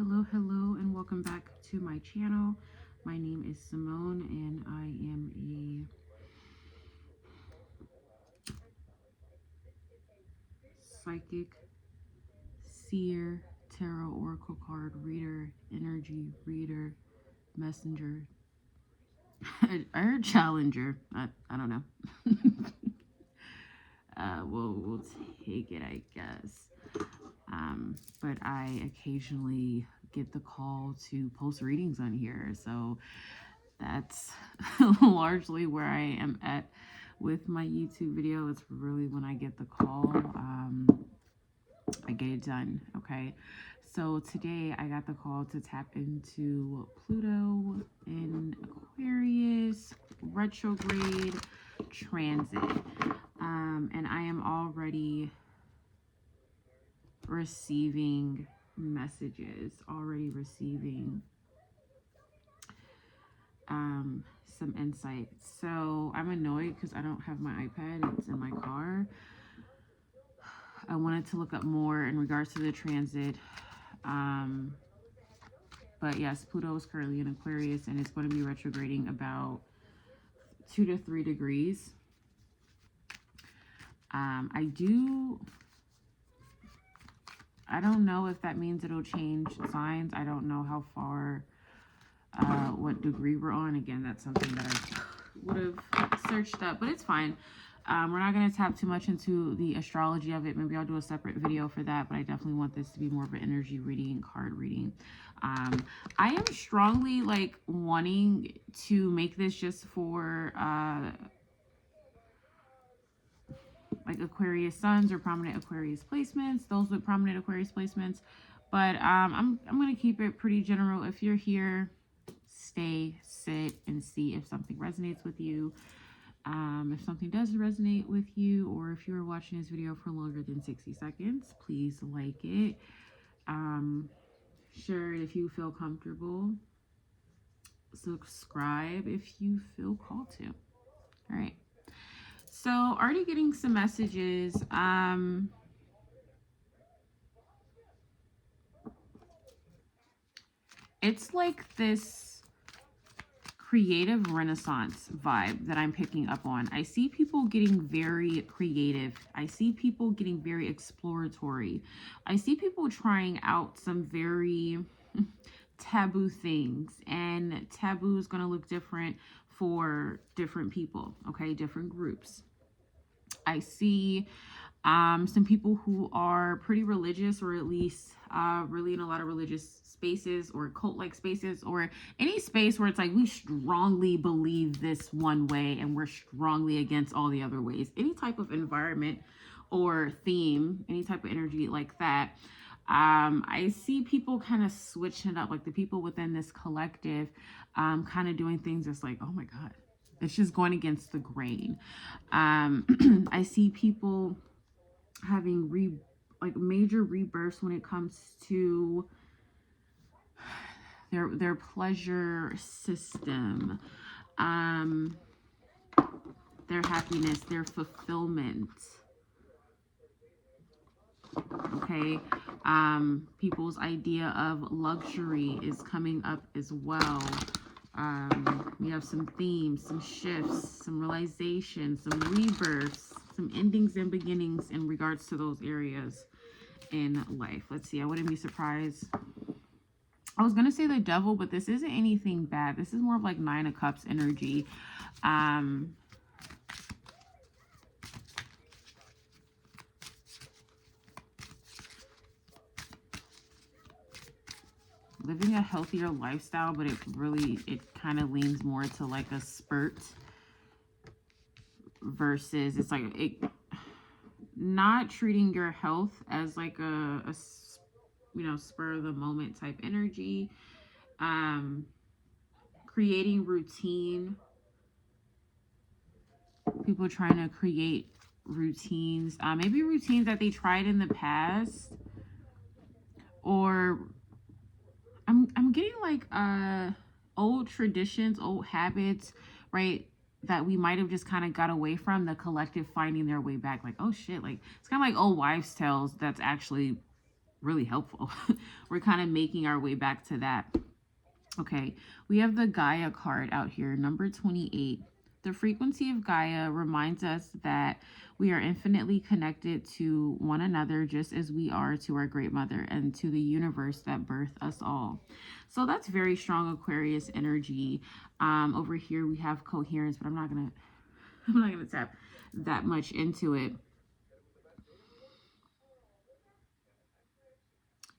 Hello, and welcome back to my channel. My name is Simone, and I am a psychic, seer, tarot oracle card reader, energy reader, messenger. I heard challenger. I don't know. We'll take it, I guess. But I occasionally get the call to post readings on here, so that's largely where I am at with my YouTube video. It's really when I get the call, I get it done. Okay, so today I got the call to tap into Pluto in Aquarius retrograde transit, and I am already receiving messages, some insight. So I'm annoyed because I don't have my iPad, it's in my car. I wanted to look up more in regards to the transit, but yes, Pluto is currently in Aquarius and it's going to be retrograding about 2 to 3 degrees. I don't know if that means it'll change signs. I don't know how far, what degree we're on. Again, that's something that I would have searched up, but it's fine. We're not going to tap too much into the astrology of it. Maybe I'll do a separate video for that, but I definitely want this to be more of an energy reading, card reading. I am strongly like wanting to make this just for like Aquarius suns or prominent Aquarius placements, those with prominent Aquarius placements. But I'm going to keep it pretty general. If you're here, stay, sit, and see if something resonates with you. If something doesn't resonate with you, or if you're watching this video for longer than 60 seconds, please like it. Share it if you feel comfortable. Subscribe if you feel called to. All right. So already getting some messages. It's like this creative renaissance vibe that I'm picking up on. I see people getting very creative. I see people getting very exploratory. I see people trying out some very taboo things, and taboo is going to look different for different people, okay, different groups. I see some people who are pretty religious, or at least really in a lot of religious spaces or cult-like spaces, or any space where it's like we strongly believe this one way and we're strongly against all the other ways. Any type of environment or theme, any type of energy like that. I see people kind of switching it up, like the people within this collective kind of doing things that's like, oh my God, it's just going against the grain. I see people having major rebirths when it comes to their pleasure system, their happiness, their fulfillment. Okay, people's idea of luxury is coming up as well. We have some themes, some shifts, some realizations, some rebirths, some endings and beginnings in regards to those areas in life. Let's see, I wouldn't be surprised. I was going to say the devil, but this isn't anything bad. This is more of like 9 of Cups energy. Living a healthier lifestyle, but it kind of leans more to like a spurt versus it's like not treating your health as like a spur of the moment type energy. Creating routine. People trying to create routines, maybe routines that they tried in the past, or I'm getting like old traditions, old habits, right, that we might have just kind of got away from, the collective finding their way back. Like, oh shit, like it's kind of like old wives' tales that's actually really helpful. We're kind of making our way back to that. Okay, we have the Gaia card out here, number 28. The frequency of Gaia reminds us that we are infinitely connected to one another, just as we are to our great mother and to the universe that birthed us all. So that's very strong Aquarius energy. Over here we have coherence, but I'm not gonna tap that much into it.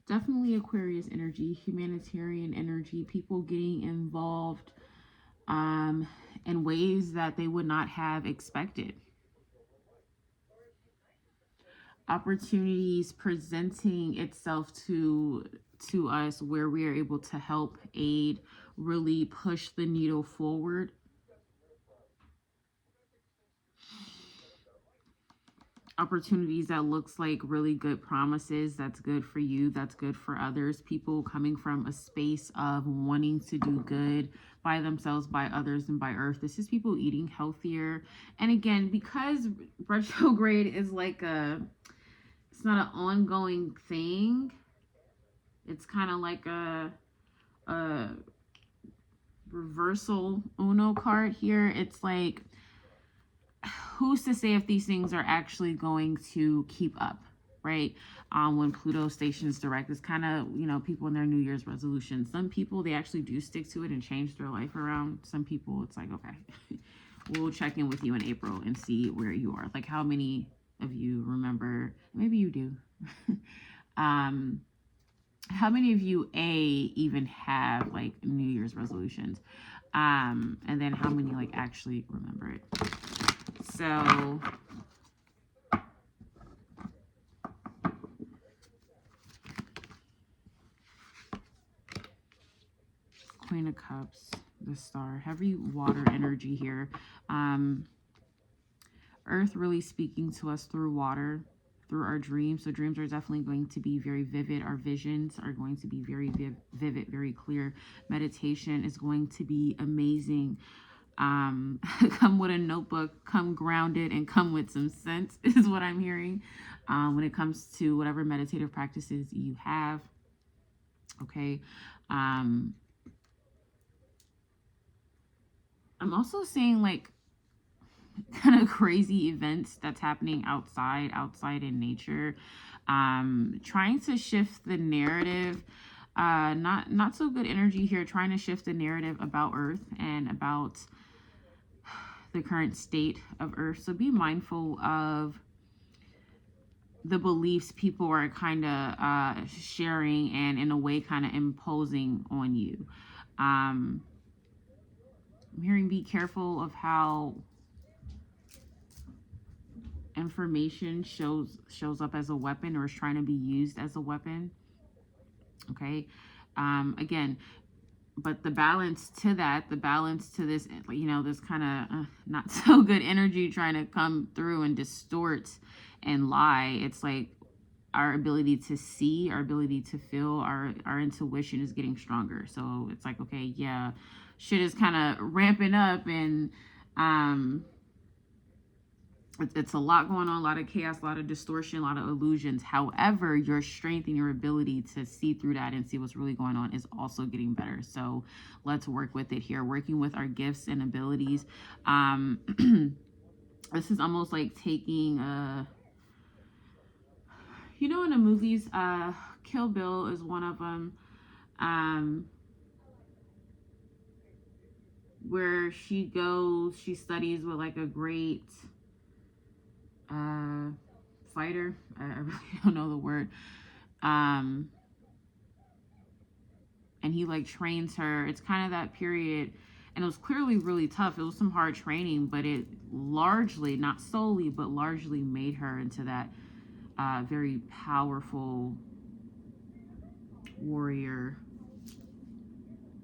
Definitely Aquarius energy, humanitarian energy, people getting involved in ways that they would not have expected. Opportunities presenting itself to us where we are able to help, aid, really push the needle forward. Opportunities that looks like really good promises. That's good for you, that's good for others. People coming from a space of wanting to do good by themselves, by others, and by earth. This is people eating healthier. And again, because retrograde is like it's not an ongoing thing, it's kind of like a reversal Uno card here. It's like, who's to say if these things are actually going to keep up, right? When Pluto stations direct, it's kind of, you know, people in their New Year's resolutions. Some people, they actually do stick to it and change their life around. Some people, it's like, okay, we'll check in with you in April and see where you are. Like, how many of you remember, maybe you do, how many of you even have like New Year's resolutions, and then how many like actually remember it? So Queen of Cups, the Star, heavy water energy here. Earth really speaking to us through water, through our dreams. So dreams are definitely going to be very vivid. Our visions are going to be very vivid, very clear. Meditation is going to be amazing. Come with a notebook, come grounded, and come with some sense is what I'm hearing when it comes to whatever meditative practices you have. Okay. I'm also seeing like kind of crazy events that's happening outside in nature, trying to shift the narrative. Not so good energy here, trying to shift the narrative about Earth and about the current state of Earth. So be mindful of the beliefs people are kind of sharing and in a way kind of imposing on you. I'm hearing be careful of how information shows up as a weapon or is trying to be used as a weapon. Okay. Again, but the balance to that, the balance to this, you know, this kind of not so good energy trying to come through and distort and lie. It's like our ability to see, our ability to feel, our intuition is getting stronger. So it's like, okay, yeah, shit is kind of ramping up, and it's a lot going on, a lot of chaos, a lot of distortion, a lot of illusions. However, your strength and your ability to see through that and see what's really going on is also getting better. So let's work with it here, working with our gifts and abilities. This is almost like taking you know, in the movies, Kill Bill is one of them, where she studies with like a great fighter. I really don't know the word. And he like trains her. It's kind of that period, and it was clearly really tough. It was some hard training, but it largely, not solely, but largely made her into that very powerful warrior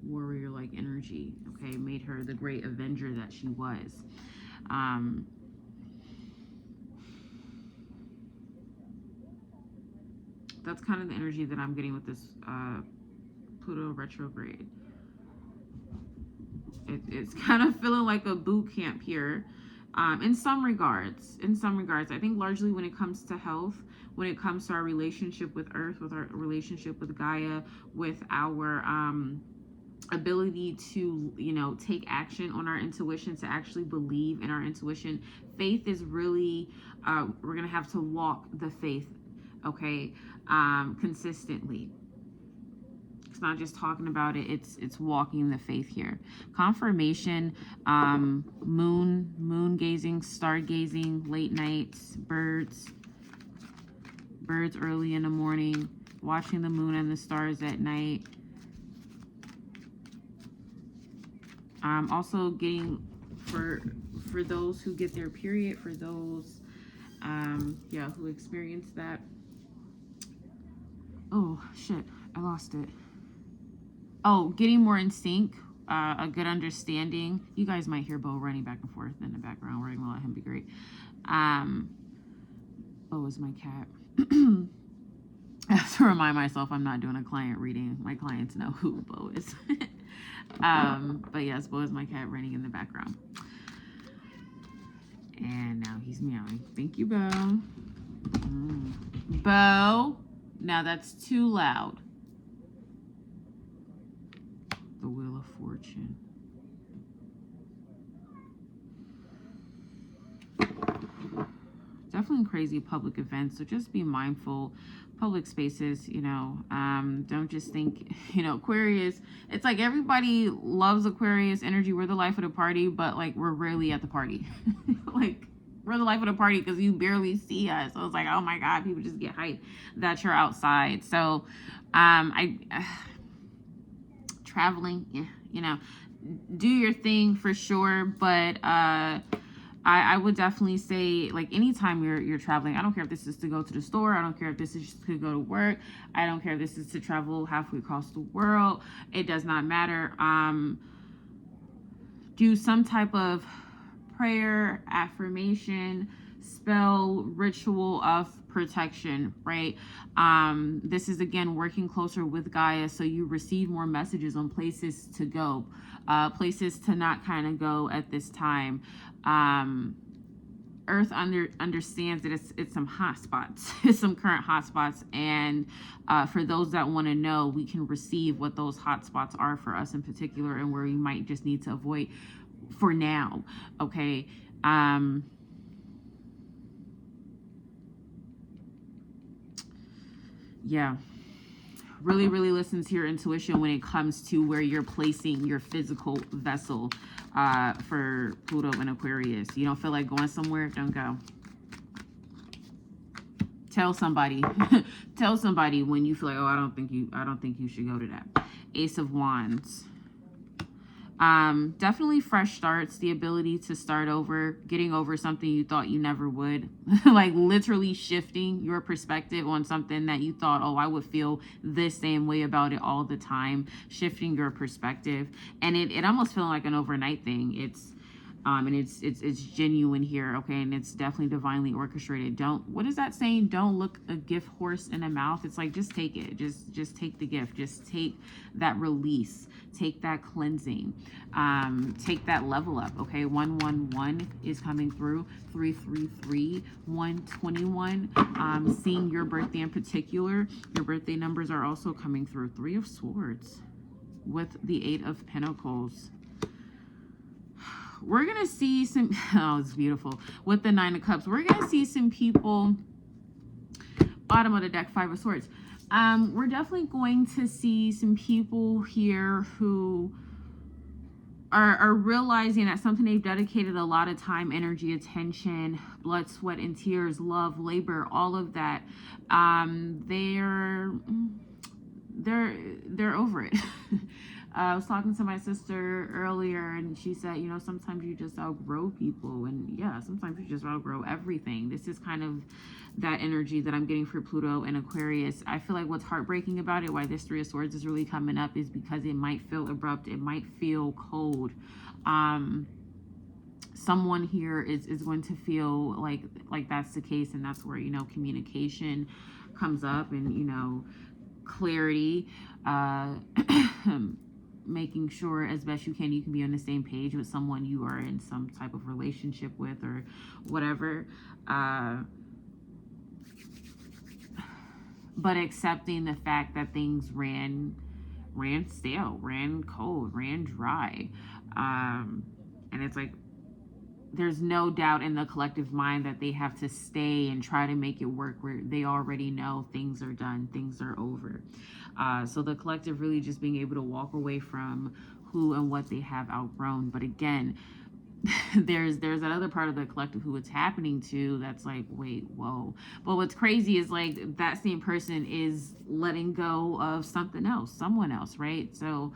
like energy. Okay, made her the great avenger that she was. That's kind of the energy that I'm getting with this Pluto retrograde. It's kind of feeling like a boot camp here. In some regards, I think largely when it comes to health, when it comes to our relationship with Earth, with our relationship with Gaia, with our ability to, you know, take action on our intuition, to actually believe in our intuition. Faith is really, we're gonna have to walk the faith, okay, consistently. It's not just talking about it, it's walking the faith here. Confirmation, moon gazing, stargazing, late nights, birds early in the morning, watching the moon and the stars at night. Also getting, for those who get their period, for those who experience that. Oh shit, I lost it. Oh, getting more in sync, a good understanding. You guys might hear Bo running back and forth in the background. We're gonna let him be great. Bo is my cat. I have to remind myself I'm not doing a client reading. My clients know who Bo is. But yes, Bo is my cat running in the background. And now he's meowing. Thank you, Bo. Bo, now that's too loud. The Wheel of Fortune. Definitely crazy public events, so just be mindful. Public spaces, you know, don't just think, you know, Aquarius, it's like everybody loves Aquarius energy. We're the life of the party, but like we're rarely at the party. Like we're the life of the party because you barely see us. So it's like, oh my God, people just get hyped that you're outside. So traveling, yeah, you know, do your thing for sure, but I would definitely say, like, anytime you're traveling, I don't care if this is to go to the store, I don't care if this is to go to work, I don't care if this is to travel halfway across the world, it does not matter. Do some type of prayer, affirmation, spell, ritual of protection, right? This is again working closer with Gaia, so you receive more messages on places to go, places to not kind of go at this time. Earth understands that it's some hot spots, it's some current hot spots, and for those that want to know, we can receive what those hot spots are for us in particular, and where you might just need to avoid for now, okay? Yeah, really listen to your intuition when it comes to where you're placing your physical vessel for Pluto and Aquarius. You don't feel like going somewhere, don't go. Tell somebody tell somebody when you feel like, oh, I don't think you should go to that. Ace of Wands. Definitely fresh starts, the ability to start over, getting over something you thought you never would. Like literally shifting your perspective on something that you thought, oh, I would feel this same way about it all the time. Shifting your perspective, and it almost feeling like an overnight thing. It's and it's genuine here, okay, and it's definitely divinely orchestrated. What is that saying? Don't look a gift horse in the mouth. It's like, just take it, just take the gift, just take that release, take that cleansing, take that level up, okay? 111 is coming through, 333, 121. Seeing your birthday in particular, your birthday numbers are also coming through. 3 of Swords with the 8 of Pentacles. We're going to see some, oh, it's beautiful. With the 9 of Cups, we're going to see some people, bottom of the deck, 5 of Swords. We're definitely going to see some people here who are realizing that something they've dedicated a lot of time, energy, attention, blood, sweat, and tears, love, labor, all of that. They're over it. I was talking to my sister earlier, and she said, you know, sometimes you just outgrow people, and yeah, sometimes you just outgrow everything. This is kind of that energy that I'm getting for Pluto and Aquarius. I feel like what's heartbreaking about it, why this 3 of Swords is really coming up, is because it might feel abrupt, it might feel cold. Someone here is going to feel like that's the case, and that's where, you know, communication comes up, and, you know, clarity. making sure as best you can be on the same page with someone you are in some type of relationship with or whatever. But accepting the fact that things ran stale, ran cold, ran dry. And it's like, there's no doubt in the collective mind that they have to stay and try to make it work where they already know things are done, things are over. So the collective really just being able to walk away from who and what they have outgrown. But again, there's that other part of the collective who it's happening to that's like, wait, whoa. But what's crazy is like that same person is letting go of something else, someone else, right? So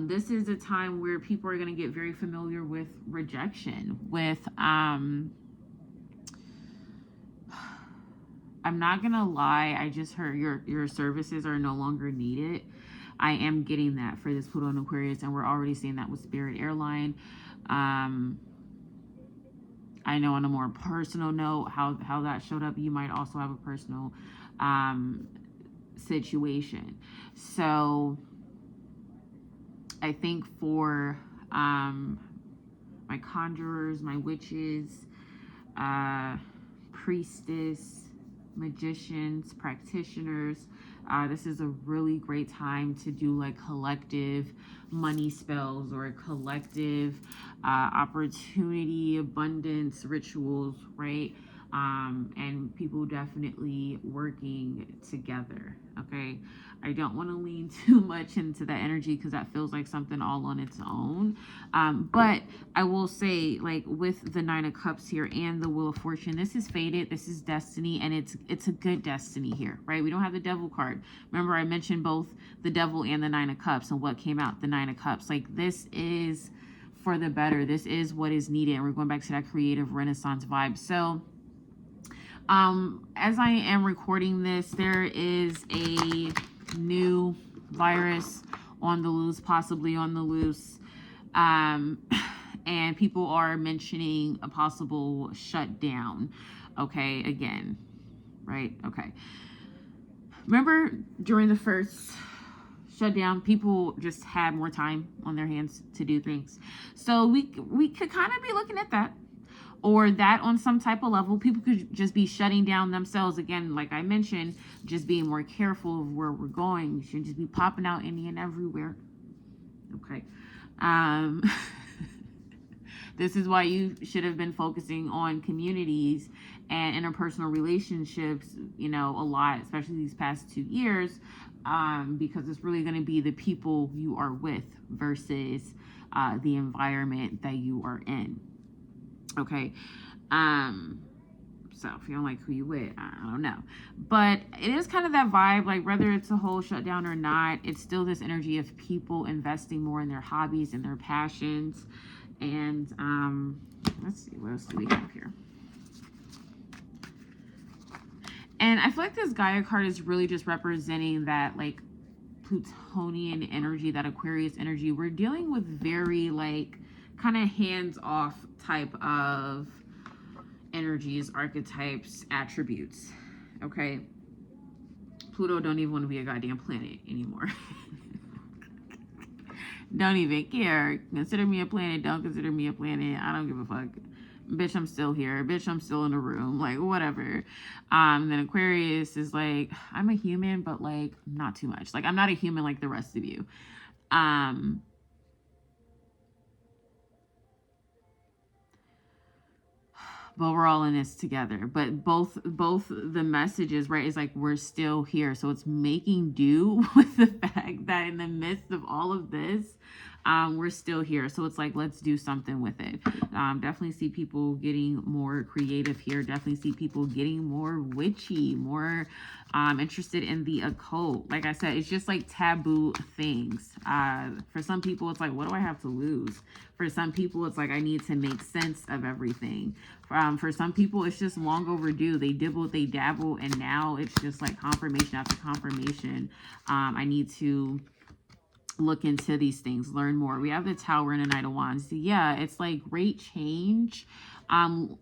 this is a time where people are going to get very familiar with rejection, with I'm not going to lie, I just heard your services are no longer needed. I am getting that for this Pluto and Aquarius, and we're already seeing that with Spirit Airline. I know on a more personal note how that showed up. You might also have a personal situation. So I think for my conjurers, my witches, priestess, magicians, practitioners, this is a really great time to do like collective money spells or collective opportunity, abundance rituals, right? And people definitely working together, okay? I don't want to lean too much into that energy because that feels like something all on its own. But I will say, like with the Nine of Cups here and the Wheel of Fortune, this is fated, this is destiny, and it's a good destiny here, right? We don't have the Devil card. Remember, I mentioned both the Devil and the Nine of Cups, and what came out, the Nine of Cups. Like, this is for the better. This is what is needed, and we're going back to that creative Renaissance vibe. So as I am recording this, there is a new virus on the loose, possibly on the loose, and people are mentioning a possible shutdown. Okay, again, right? Okay. Remember during the first shutdown, people just had more time on their hands to do things. So we could kind of be looking at that. Or that on some type of level, people could just be shutting down themselves. Again, like I mentioned, just being more careful of where we're going. You shouldn't just be popping out any and everywhere. Okay. This is why you should have been focusing on communities and interpersonal relationships, you know, a lot, especially these past 2 years, because it's really going to be the people you are with versus the environment that you are in. Okay. So if you don't like who you with, I don't know. But it is kind of that vibe, like whether it's a whole shutdown or not, it's still this energy of people investing more in their hobbies and their passions. And let's see, what else do we have here? And I feel like this Gaia card is really just representing that like Plutonian energy, that Aquarius energy. We're dealing with very like kind of hands-off type of energies, archetypes, attributes. Okay, Pluto don't even want to be a goddamn planet anymore. Don't even care. Consider me a planet, don't consider me a planet, I don't give a fuck. Bitch, I'm still here. Bitch, I'm still in the room. Like, whatever. Then Aquarius is like, I'm a human, but like not too much. Like, I'm not a human like the rest of you. But we're all in this together. But both the messages, right, is like we're still here. So it's making do with the fact that in the midst of all of this, we're still here. So it's like, let's do something with it. Definitely see people getting more creative here. Definitely see people getting more witchy, more interested in the occult. Like I said, it's just like taboo things. For some people, it's like, what do I have to lose? For some people, it's like, I need to make sense of everything. For some people, it's just long overdue. They dibble, they dabble, and now it's just like confirmation after confirmation. I need to look into these things, learn more. We have the Tower and the Knight of Wands. So yeah, it's like great change.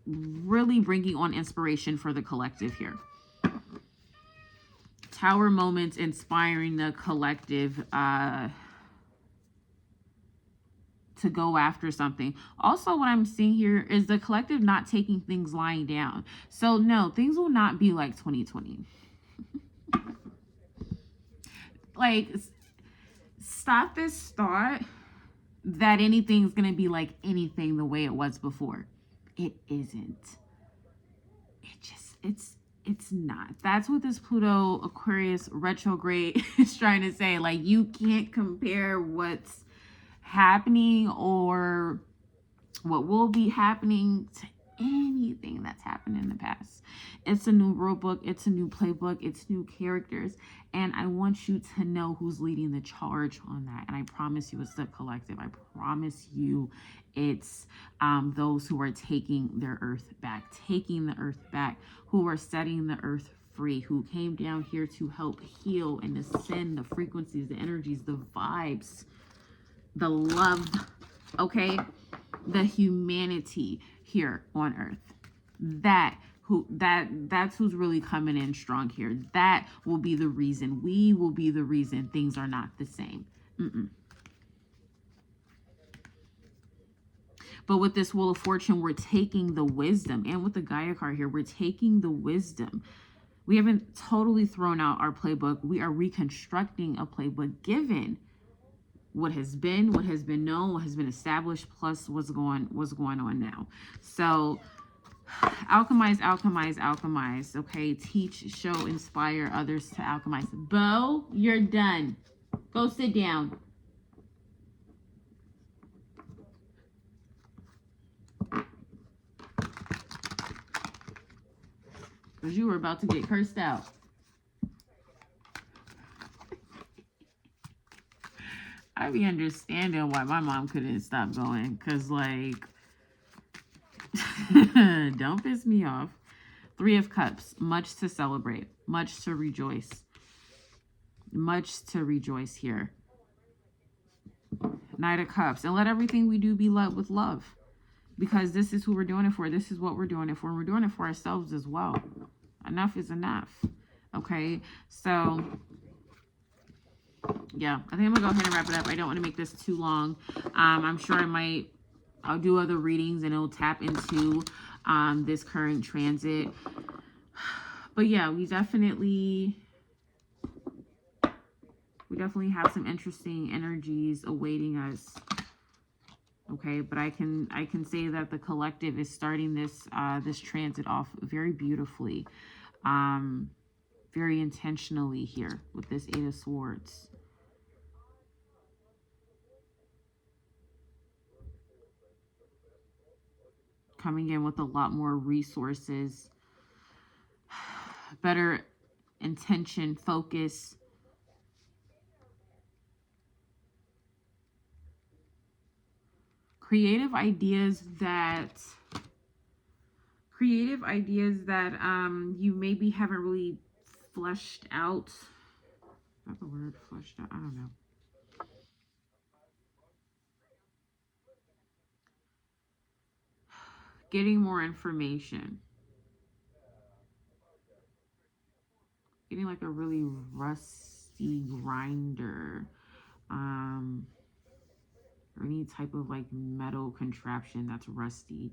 Really bringing on inspiration for the collective here. Tower moments inspiring the collective. to go after something. Also, what I'm seeing here is the collective not taking things lying down. So no, things will not be like 2020. Like, stop this thought that anything's going to be like anything the way it was before. It isn't. It's not. That's what this Pluto Aquarius retrograde is trying to say. Like, you can't compare what's happening or what will be happening to anything that's happened in the past. It's a new rule book. It's a new playbook. It's new characters. And I want you to know who's leading the charge on that. And I promise you it's the collective. I promise you it's those who are taking their earth back, who are setting the earth free, who came down here to help heal and ascend the frequencies, the energies, the vibes, the love, okay? The humanity here on earth. That's who's really coming in strong here. That will be the reason. We will be the reason things are not the same. But with this Wheel of Fortune, we're taking the wisdom. And with the Gaia card here, we're taking the wisdom. We haven't totally thrown out our playbook. We are reconstructing a playbook given what has been known, what has been established, plus what's going on now. So alchemize, okay? Teach, show, inspire others to alchemize. Bo, you're done. Go sit down. Because you were about to get cursed out. I be understanding why my mom couldn't stop going. Because, like, don't piss me off. 3 of Cups. Much to celebrate. Much to rejoice. Much to rejoice here. Knight of Cups. And let everything we do be loved with love. Because this is who we're doing it for. This is what we're doing it for. And we're doing it for ourselves as well. Enough is enough. Okay? So, yeah. I think I'm going to go ahead and wrap it up. I don't want to make this too long. I'm sure I'll do other readings and it'll tap into this current transit. But yeah, we definitely have some interesting energies awaiting us. Okay, but I can say that the collective is starting this this transit off very beautifully, very intentionally here with this 8 of Swords. Coming in with a lot more resources, better intention, focus. Creative ideas that you maybe haven't really fleshed out. Is that the word, fleshed out? I don't know. Getting more information. Getting like a really rusty grinder. Or any type of like metal contraption that's rusty,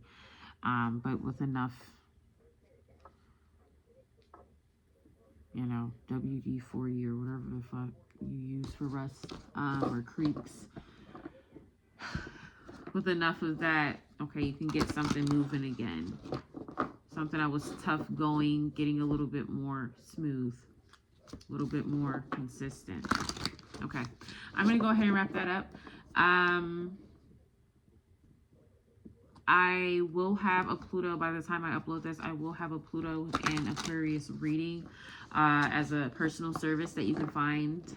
but with enough, you know, WD-40 or whatever the fuck you use for rust, or creaks. With enough of that, okay, you can get something moving again. Something that was tough going, getting a little bit more smooth, a little bit more consistent. Okay, I'm going to go ahead and wrap that up. I will have a Pluto, by the time I upload this, I will have a Pluto and Aquarius reading as a personal service that you can find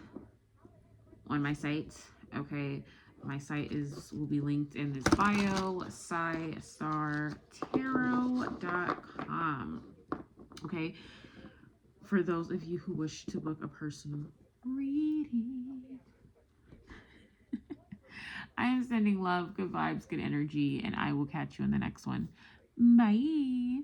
on my site. Okay, my site will be linked in this bio, SciStarTarot.com. Okay, for those of you who wish to book a personal reading. I am sending love, good vibes, good energy, and I will catch you in the next one. Bye.